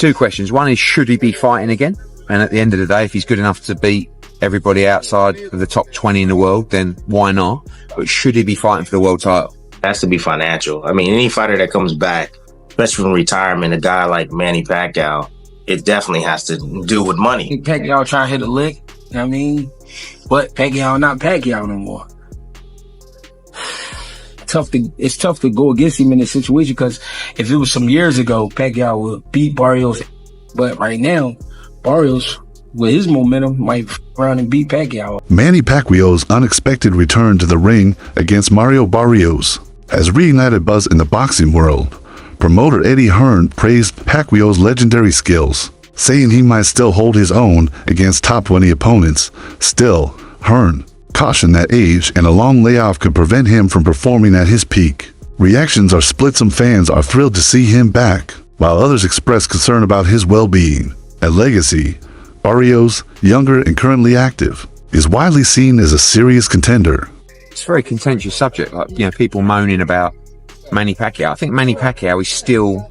two questions. One is, should he be fighting again? And at the end of the day, if he's good enough to beat everybody outside of the top 20 in the world, then why not? But should he be fighting for the world title? It has to be financial. I mean, any fighter that comes back, especially from retirement, a guy like Manny Pacquiao, it definitely has to do with money. Pacquiao trying to hit a lick, you know what I mean? But Pacquiao not Pacquiao no more. It's tough to go against him in this situation, because if it was some years ago, Pacquiao would beat Barrios. But right now, Barrios, with his momentum, might run and beat Pacquiao. Manny Pacquiao's unexpected return to the ring against Mario Barrios has reignited buzz in the boxing world. Promoter Eddie Hearn praised Pacquiao's legendary skills, saying he might still hold his own against top 20 opponents. Still, Hearn cautioned that age and a long layoff could prevent him from performing at his peak. Reactions are split. Some fans are thrilled to see him back, while others express concern about his well-being. At Legacy, Barrios, younger and currently active, is widely seen as a serious contender. It's a very contentious subject, like, you know, people moaning about Manny Pacquiao. I think Manny Pacquiao is still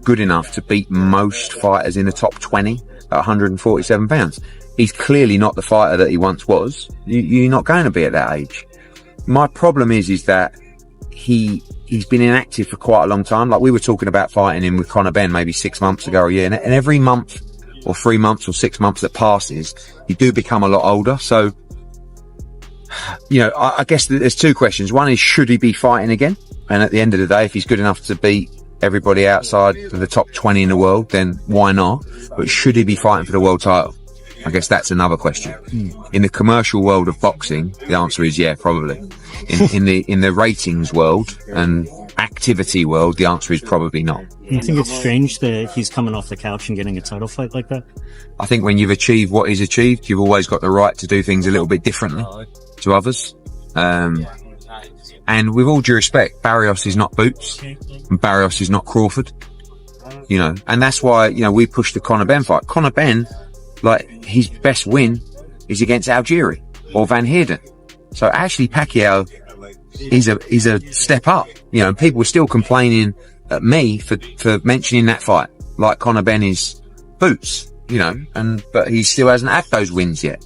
good enough to beat most fighters in the top 20 at 147 pounds. He's clearly not the fighter that he once was. You're not going to be at that age. My problem is that he's been inactive for quite a long time. Like, we were talking about fighting him with Conor Benn maybe 6 months ago or a year, and every month or 3 months or 6 months that passes, you do become a lot older. So, you know, I guess there's two questions. One is, should he be fighting again? And at the end of the day, if he's good enough to beat everybody outside of the top 20 in the world, then why not? But should he be fighting for the world title? I guess that's another question. In the commercial world of boxing, the answer is yeah, probably. In the ratings world and activity world, the answer is probably not. Do you think it's strange that he's coming off the couch and getting a title fight like that? I think when you've achieved what he's achieved, you've always got the right to do things a little bit differently to others. And with all due respect, Barrios is not Boots, and Barrios is not Crawford. You know, and that's why, you know, we pushed the Conor Benn fight. Conor Benn, like, his best win is against Algieri or Van Heerden. So actually Pacquiao is a step up. You know, people were still complaining at me for mentioning that fight, like Conor Benn is Boots, you know, but he still hasn't had those wins yet.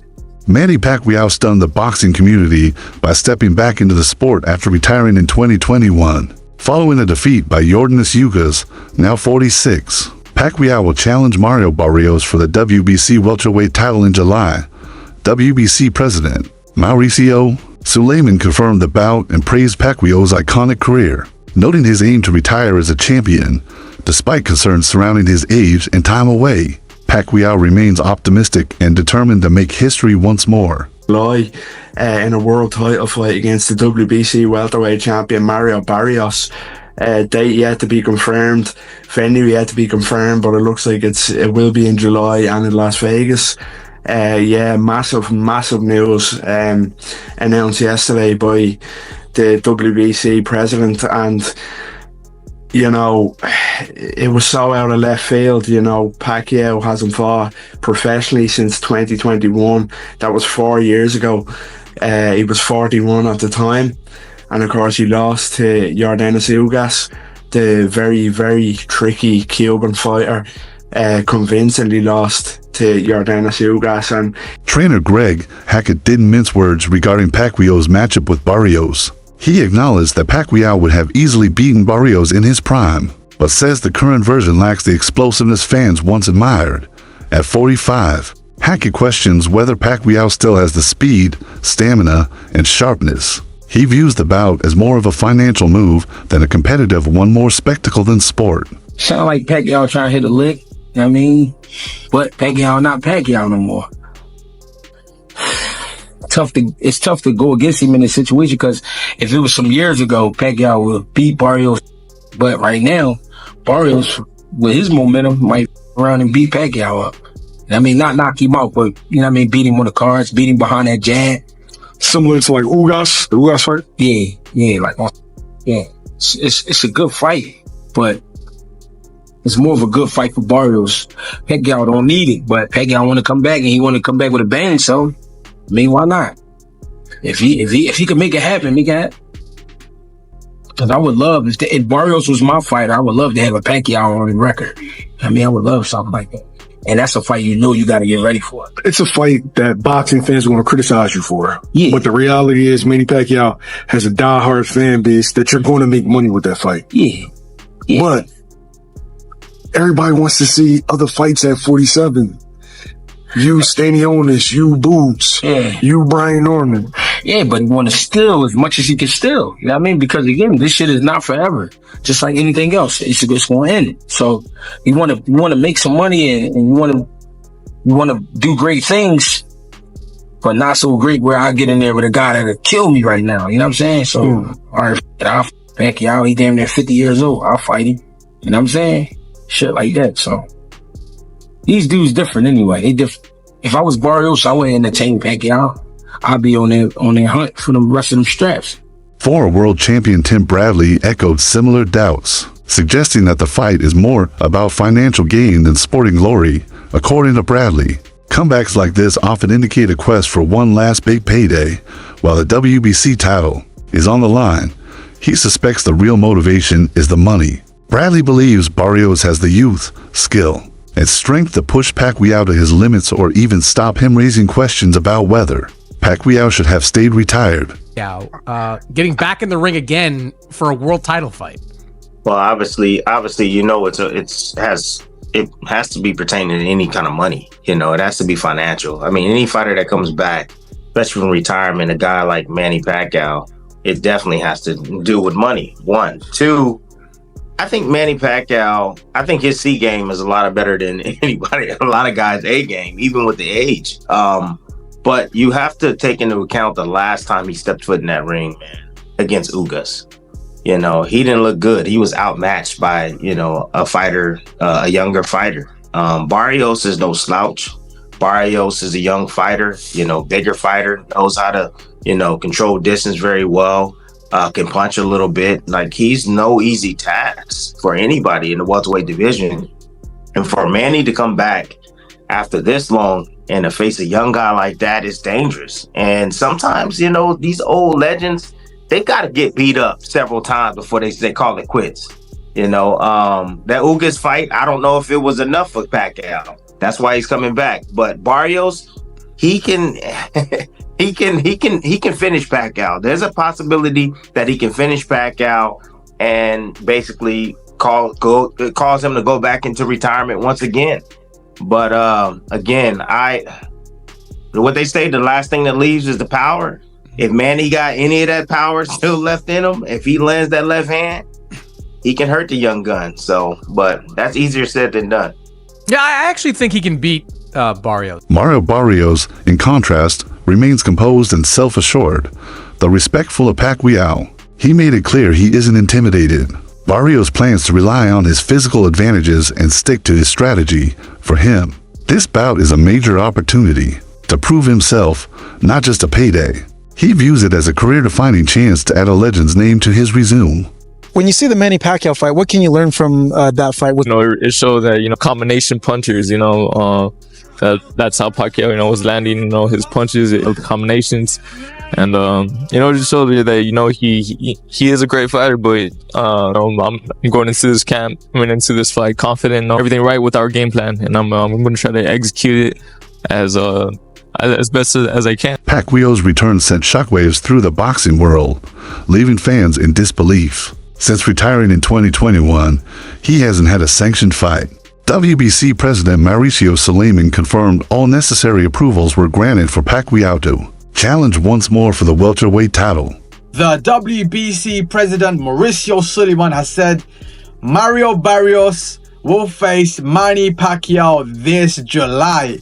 Manny Pacquiao stunned the boxing community by stepping back into the sport after retiring in 2021. Following a defeat by Yordenis Ugas, now 46, Pacquiao will challenge Mario Barrios for the WBC welterweight title in July. WBC president Mauricio Suleiman confirmed the bout and praised Pacquiao's iconic career, noting his aim to retire as a champion. Despite concerns surrounding his age and time away, Pacquiao remains optimistic and determined to make history once more. In a world title fight against the WBC welterweight champion Mario Barrios. Date yet to be confirmed, venue yet to be confirmed, but it looks like it will be in July and in Las Vegas. Yeah, massive news announced yesterday by the WBC president, and you know, it was so out of left field. You know, Pacquiao hasn't fought professionally since 2021. That was 4 years ago. He was 41 at the time. And of course, he lost to Yordenis Ugas, the very, very tricky Cuban fighter. Convincingly lost to Yordenis Ugas. And trainer Greg Hackett didn't mince words regarding Pacquiao's matchup with Barrios. He acknowledged that Pacquiao would have easily beaten Barrios in his prime, but says the current version lacks the explosiveness fans once admired. At 45, Hackett questions whether Pacquiao still has the speed, stamina, and sharpness. He views the bout as more of a financial move than a competitive one, more spectacle than sport. Sound like Pacquiao trying to hit a lick, you know what I mean? But Pacquiao not Pacquiao no more. It's tough to go against him in this situation, because if it was some years ago, Pacquiao would beat Barrios. But right now, Barrios, with his momentum, might run and beat Pacquiao up. I mean, not knock him out, but, you know what I mean, beat him on the cards, beat him behind that jab. Similar to like Ugas, the Ugas fight? Yeah. It's a good fight, but it's more of a good fight for Barrios. Pacquiao don't need it, but Pacquiao want to come back, and he want to come back with a bang, so, I mean, why not? If he can make it happen, make it happen. Because I would love, if Barrios was my fighter, I would love to have a Pacquiao on the record. I mean, I would love something like that. And that's a fight you got to get ready for. It's a fight that boxing fans are going to criticize you for. Yeah. But the reality is Manny Pacquiao has a diehard fan base that you're going to make money with that fight. Yeah. But everybody wants to see other fights at 47. You, Stanionis, you, Boots, you, Brian Norman. Yeah, but you want to steal as much as you can steal. You know what I mean? Because again, this shit is not forever. Just like anything else, it's going to end. So you want to make some money and you want to do great things, but not so great where I get in there with a guy that'll kill me right now. You know what I'm saying? So, all right, I'll Pacquiao, he damn near 50 years old. I'll fight him. You know what I'm saying? Shit like that. So these dudes different anyway. They different. If I was Barrios, I wouldn't entertain Pacquiao. I'd be on their hunt for the rest of them straps. Former world champion Tim Bradley echoed similar doubts, suggesting that the fight is more about financial gain than sporting glory. According to Bradley, comebacks like this often indicate a quest for one last big payday, while the WBC title is on the line. He suspects the real motivation is the money. Bradley believes Barrios has the youth, skill, and strength to push Pacquiao to his limits or even stop him raising questions about whether Pacquiao should have stayed retired. Getting back in the ring again for a world title fight. Well, obviously, you know, it has to be pertaining to any kind of money. You know, it has to be financial. I mean, any fighter that comes back, especially from retirement, a guy like Manny Pacquiao, it definitely has to do with money. One, two. I think Manny Pacquiao, I think his C game is a lot better than anybody, a lot of guys' A game, even with the age. But you have to take into account the last time he stepped foot in that ring, man, against Ugas. You know, he didn't look good. He was outmatched by, you know, a younger fighter. Barrios is no slouch. Barrios is a young fighter, you know, bigger fighter, knows how to, you know, control distance very well. Can punch a little bit. Like, he's no easy task for anybody in the welterweight division. And for Manny to come back after this long and to face a young guy like that is dangerous. And sometimes, you know, these old legends, they got to get beat up several times before they call it quits. You know, that Ugas fight, I don't know if it was enough for Pacquiao. That's why he's coming back. But Barrios, he can he can finish Pacquiao. There's a possibility that he can finish Pacquiao and basically cause him to go back into retirement once again. But again, what they say, the last thing that leaves is the power. If Manny got any of that power still left in him, if he lands that left hand, he can hurt the young gun. So, but that's easier said than done. Yeah, I actually think he can beat Barrios. Mario Barrios, in contrast, remains composed and self-assured, though respectful of Pacquiao. He made it clear he isn't intimidated. Barrios plans to rely on his physical advantages and stick to his strategy. For him, this bout is a major opportunity to prove himself, not just a payday. He views it as a career-defining chance to add a legend's name to his resume. When you see the Manny Pacquiao fight, what can you learn from that fight? You know, it shows that, you know, combination punchers, you know, that's how Pacquiao, you know, was landing, you know, his punches, the combinations. And, you know, it just shows you that, you know, he is a great fighter, but, you know, I'm going into this camp, coming into this fight confident, everything right with our game plan. And I'm going to try to execute it as best as I can. Pacquiao's return sent shockwaves through the boxing world, leaving fans in disbelief. Since retiring in 2021, he hasn't had a sanctioned fight. WBC President Mauricio Suleiman confirmed all necessary approvals were granted for Pacquiao to challenge once more for the welterweight title. The WBC President Mauricio Suleiman has said Mario Barrios will face Manny Pacquiao this July.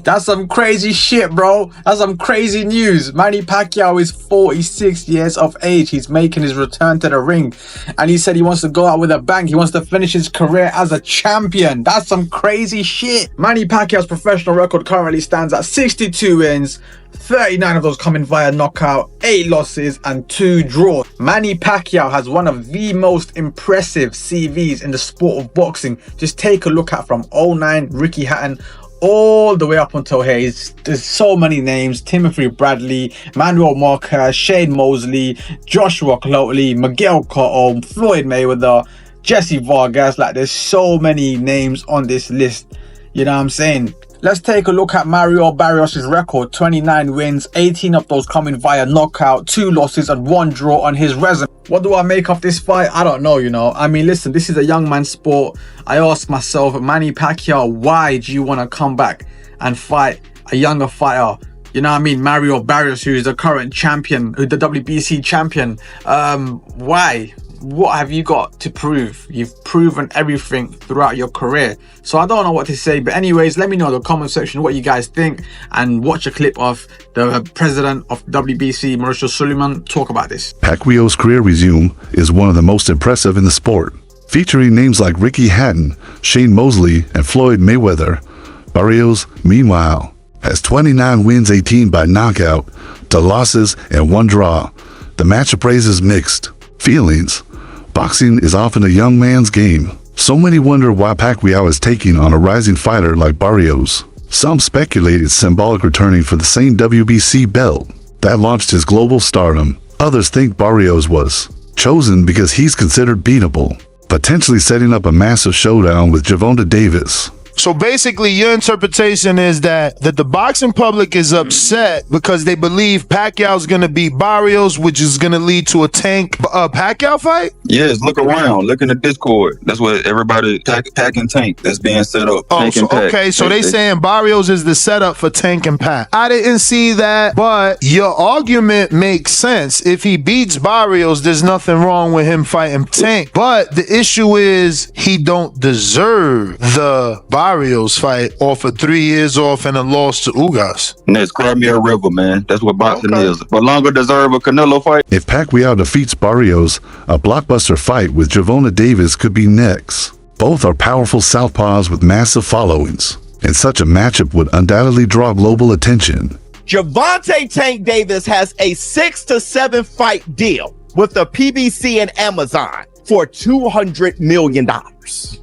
That's some crazy shit, bro. That's some crazy news. Manny Pacquiao is 46 years of age. He's making his return to the ring. And he said he wants to go out with a bang. He wants to finish his career as a champion. That's some crazy shit. Manny Pacquiao's professional record currently stands at 62 wins, 39 of those coming via knockout, 8 losses and 2 draws. Manny Pacquiao has one of the most impressive CVs in the sport of boxing. Just take a look at from 09 Ricky Hatton all the way up until here. There's so many names: Timothy Bradley, Manuel Marquez, Shane Mosley, Joshua Clotley, Miguel Cotto, Floyd Mayweather, Jesse Vargas. Like, there's so many names on this list. You know what I'm saying? Let's take a look at Mario Barrios' record. 29 wins, 18 of those coming via knockout, 2 losses and 1 draw on his resume. What do I make of this fight? I don't know, you know. I mean, listen, this is a young man's sport. I ask myself, Manny Pacquiao, why do you want to come back and fight a younger fighter? You know what I mean? Mario Barrios, who is the current champion, the WBC champion. Why? What have you got to prove? You've proven everything throughout your career. So I don't know what to say. But anyways, let me know in the comment section what you guys think. And watch a clip of the president of WBC, Mauricio Sulaiman, talk about this. Pacquiao's career resume is one of the most impressive in the sport. Featuring names like Ricky Hatton, Shane Mosley, and Floyd Mayweather, Barrios, meanwhile, has 29 wins, 18 by knockout, 2 losses, and 1 draw. The matchup raises mixed feelings. Boxing is often a young man's game. So many wonder why Pacquiao is taking on a rising fighter like Barrios. Some speculate it's symbolic returning for the same WBC belt that launched his global stardom. Others think Barrios was chosen because he's considered beatable, potentially setting up a massive showdown with Gervonta Davis. So basically, your interpretation is that the boxing public is upset because they believe Pacquiao's going to beat Barrios, which is going to lead to a Tank Pacquiao fight? Yes, look around. Look in the Discord. That's what everybody, Pac and Tank, that's being set up. Oh, so, okay, so they saying Barrios is the setup for Tank and Pac. I didn't see that, but your argument makes sense. If he beats Barrios, there's nothing wrong with him fighting Tank. But the issue is he don't deserve the Barrios fight off of 3 years off and a loss to Ugas. Next, Crimea River, man. That's what boxing is. But longer deserve a Canelo fight. If Pacquiao defeats Barrios, a blockbuster fight with Gervonta Davis could be next. Both are powerful southpaws with massive followings, and such a matchup would undoubtedly draw global attention. Gervonta Tank Davis has a 6 to 7 fight deal with the PBC and Amazon for $200 million.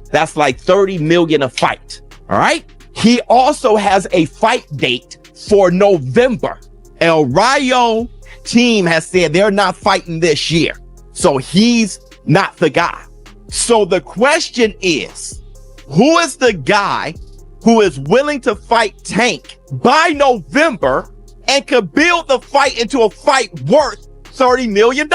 That's like $30 million a fight. All right. He also has a fight date for November. El Rayo team has said they're not fighting this year. So he's not the guy. So the question is, who is the guy who is willing to fight Tank by November and could build the fight into a fight worth $30 million?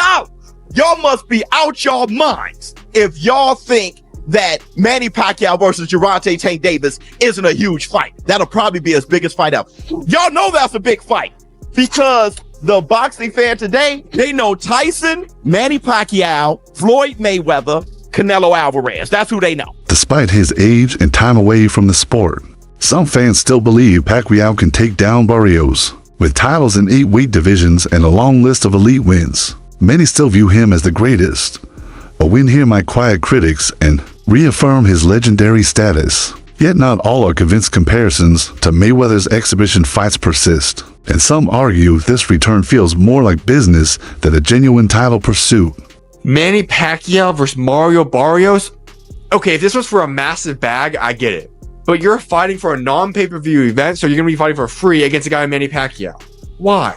Y'all must be out y'all minds if y'all think that Manny Pacquiao versus Gervonta Tank Davis isn't a huge fight. That'll probably be his biggest fight ever. Y'all know that's a big fight because the boxing fan today, they know Tyson, Manny Pacquiao, Floyd Mayweather, Canelo Alvarez. That's who they know. Despite his age and time away from the sport, some fans still believe Pacquiao can take down Barrios. With titles in 8 weight divisions and a long list of elite wins, many still view him as the greatest. But we hear my quiet critics and reaffirm his legendary status. Yet not all are convinced comparisons to Mayweather's exhibition fights persist, and some argue this return feels more like business than a genuine title pursuit. Manny Pacquiao versus Mario Barrios? Okay, if this was for a massive bag, I get it. But you're fighting for a non-pay-per-view event, so you're going to be fighting for free against a guy like Manny Pacquiao. Why?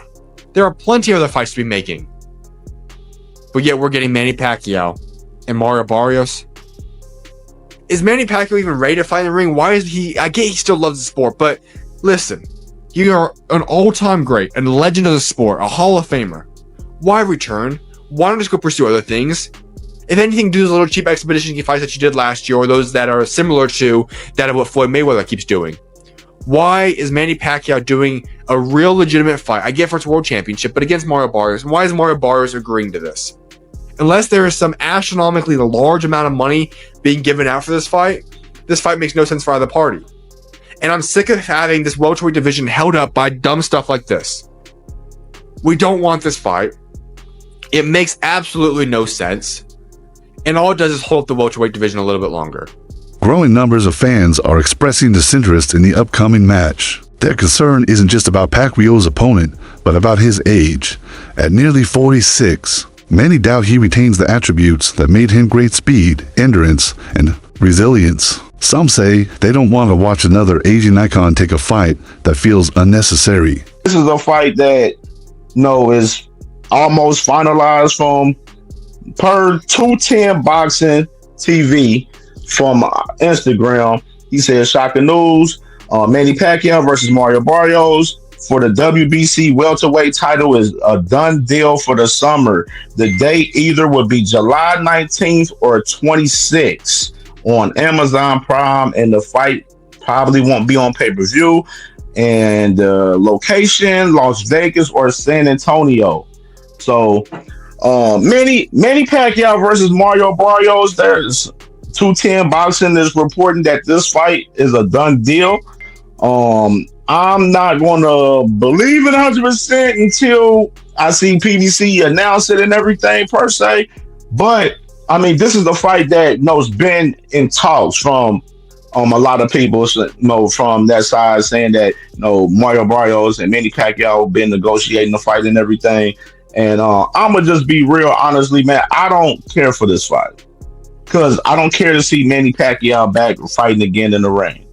There are plenty of other fights to be making. But yet we're getting Manny Pacquiao and Mario Barrios. Is Manny Pacquiao even ready to fight in the ring? Why is he? I get he still loves the sport, but listen, you are an all-time great and legend of the sport, a Hall of Famer. Why return? Why not just go pursue other things? If anything, do those little cheap expedition fights that you did last year, or those that are similar to that of what Floyd Mayweather keeps doing. Why is Manny Pacquiao doing a real legitimate fight? I get for its world championship, but against Mario Barrios. Why is Mario Barrios agreeing to this? Unless there is some astronomically large amount of money being given out for this fight makes no sense for either party. And I'm sick of having this welterweight division held up by dumb stuff like this. We don't want this fight. It makes absolutely no sense. And all it does is hold up the welterweight division a little bit longer. Growing numbers of fans are expressing disinterest in the upcoming match. Their concern isn't just about Pacquiao's opponent, but about his age. At nearly 46, many doubt he retains the attributes that made him great speed, endurance, and resilience. Some say they don't want to watch another Asian icon take a fight that feels unnecessary. This is a fight that is almost finalized from per 210 Boxing TV from Instagram. He said, shocking news, Manny Pacquiao versus Mario Barrios for the WBC welterweight title is a done deal for the summer. The date either would be July 19th or 26th on Amazon Prime, and the fight probably won't be on pay-per-view. And location, Las Vegas or San Antonio. So Manny Pacquiao versus Mario Barrios. There's 210 Boxing is reporting that this fight is a done deal. I'm not going to believe it 100% until I see PBC announce it and everything per se. But I mean, this is a fight that has been in talks from a lot of people, from that side, saying that Mario Barrios and Manny Pacquiao been negotiating the fight and everything. And I'm gonna just be real, honestly, man. I don't care for this fight because I don't care to see Manny Pacquiao back fighting again in the ring.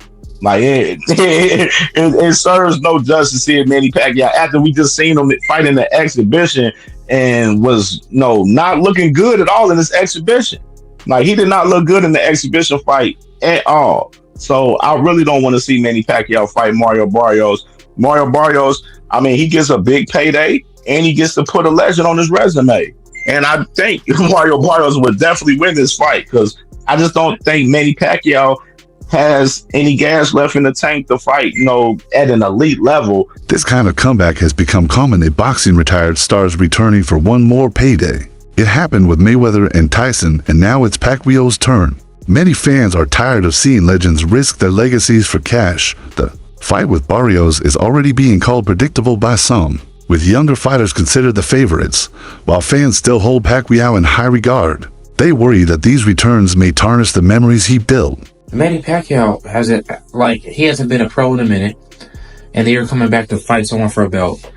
Like it serves no justice seeing Manny Pacquiao after we just seen him fight in the exhibition and was not looking good at all in this exhibition. Like he did not look good in the exhibition fight at all. So I really don't want to see Manny Pacquiao fight Mario Barrios. Mario Barrios, I mean, he gets a big payday and he gets to put a legend on his resume. And I think Mario Barrios would definitely win this fight because I just don't think Manny Pacquiao has any gas left in the tank to fight, at an elite level. This kind of comeback has become common at boxing retired stars returning for one more payday. It happened with Mayweather and Tyson, and now it's Pacquiao's turn. Many fans are tired of seeing legends risk their legacies for cash. The fight with Barrios is already being called predictable by some, with younger fighters considered the favorites, while fans still hold Pacquiao in high regard. They worry that these returns may tarnish the memories he built. Manny Pacquiao he hasn't been a pro in a minute, and they're coming back to fight someone for a belt.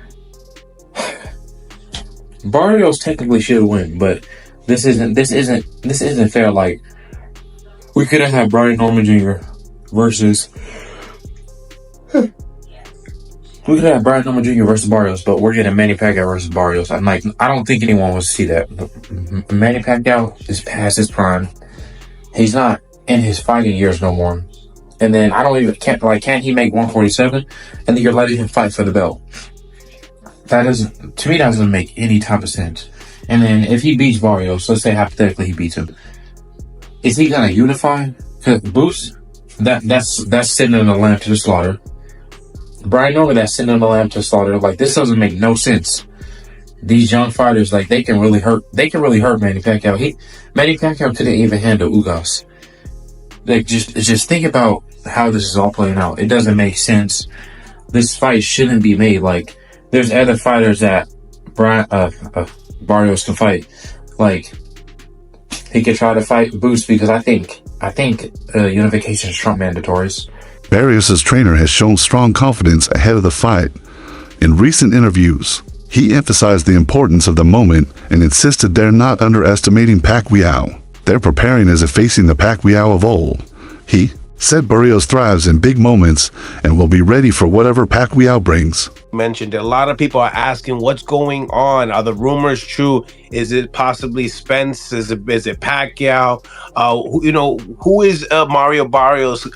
Barrios technically should win, but this isn't fair. Like, we could have had Brian Norman Jr. versus Barrios, but we're getting Manny Pacquiao versus Barrios. I don't think anyone wants to see that. Manny Pacquiao is past his prime. He's not in his fighting years no more. And then can't he make 147? And then you're letting him fight for the belt. That doesn't make any type of sense. And then if he beats Barrios, let's say hypothetically he beats him, is he gonna unify? Cause Boost, that's sitting in the lamb to the slaughter. Brian Norman, that's sitting in the lamb to the slaughter. Like, this doesn't make no sense. These young fighters, they can really hurt Manny Pacquiao. Manny Pacquiao couldn't even handle Ugas. Like, just think about how this is all playing out. It doesn't make sense. This fight shouldn't be made. Like, there's other fighters that Barrios can fight. Like, he could try to fight Boost because I think unification is Trump mandatories. Barrios' trainer has shown strong confidence ahead of the fight. In recent interviews, he emphasized the importance of the moment and insisted they're not underestimating Pacquiao. They're preparing as if facing the Pacquiao of old. He said Barrios thrives in big moments and will be ready for whatever Pacquiao brings. Mentioned a lot of people are asking what's going on. Are the rumors true? Is it possibly Spence? Is it Pacquiao? Who is Mario Barrios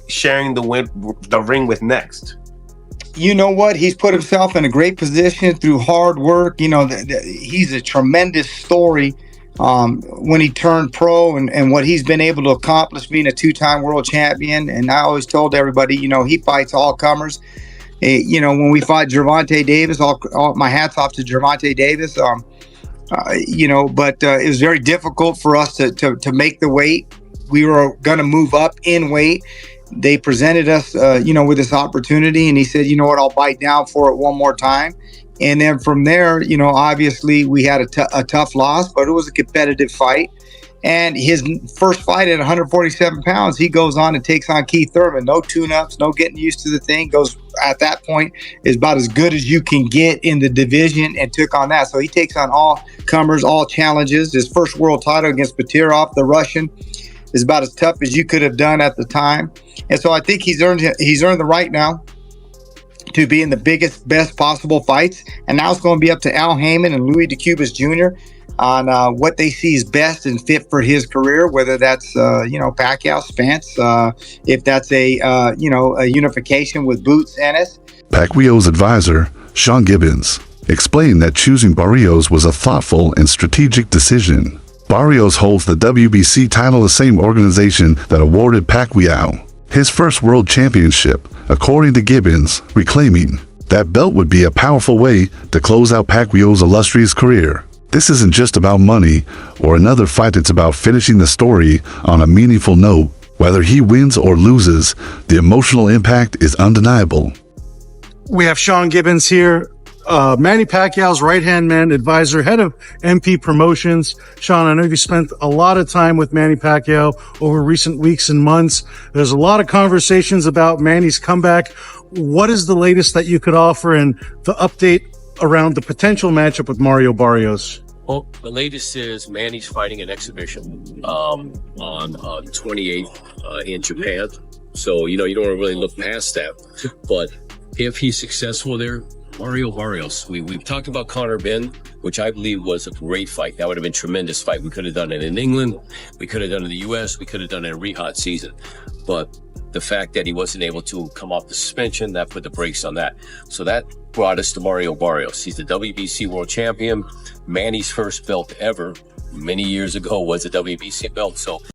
sharing the ring with next? You know what? He's put himself in a great position through hard work. He's a tremendous story. When he turned pro and what he's been able to accomplish being a two-time world champion. And I always told everybody, he fights all comers. When we fought Gervonta Davis, all my hats off to Gervonta Davis. But it was very difficult for us to make the weight. We were going to move up in weight. They presented us, with this opportunity, and he said, you know what, I'll bite down for it one more time. And then from there, obviously we had a tough loss, but it was a competitive fight. And his first fight at 147 pounds, he goes on and takes on Keith Thurman. No tune-ups, no getting used to the thing. Goes at that point is about as good as you can get in the division and took on that. So he takes on all comers, all challenges. His first world title against Batirov, the Russian. is about as tough as you could have done at the time. And so I think he's earned the right now to be in the biggest, best possible fights. And now it's going to be up to Al Heyman and Louis DeCubas Jr. on what they see is best and fit for his career, whether that's, Pacquiao, Spence, if that's a unification with Boots Ennis. Pacquiao's advisor, Sean Gibbons, explained that choosing Barrios was a thoughtful and strategic decision. Barrios holds the WBC title, the same organization that awarded Pacquiao his first world championship, according to Gibbons, reclaiming that belt would be a powerful way to close out Pacquiao's illustrious career. This isn't just about money or another fight, it's about finishing the story on a meaningful note. Whether he wins or loses, the emotional impact is undeniable. We have Sean Gibbons here, Manny Pacquiao's right-hand man, advisor, head of MP Promotions. Sean, I know you spent a lot of time with Manny Pacquiao over recent weeks and months. There's a lot of conversations about Manny's comeback. What is the latest that you could offer and the update around the potential matchup with Mario Barrios? Well, the latest is Manny's fighting an exhibition on the 28th in Japan. So, you don't really look past that. But if he's successful there, Mario Barrios. We've talked about Conor Ben, which I believe was a great fight. That would have been a tremendous fight. We could have done it in England. We could have done it in the U.S. We could have done it in Riyadh season. But the fact that he wasn't able to come off the suspension, that put the brakes on that. So that brought us to Mario Barrios. He's the WBC world champion. Manny's first belt ever many years ago was a WBC belt. So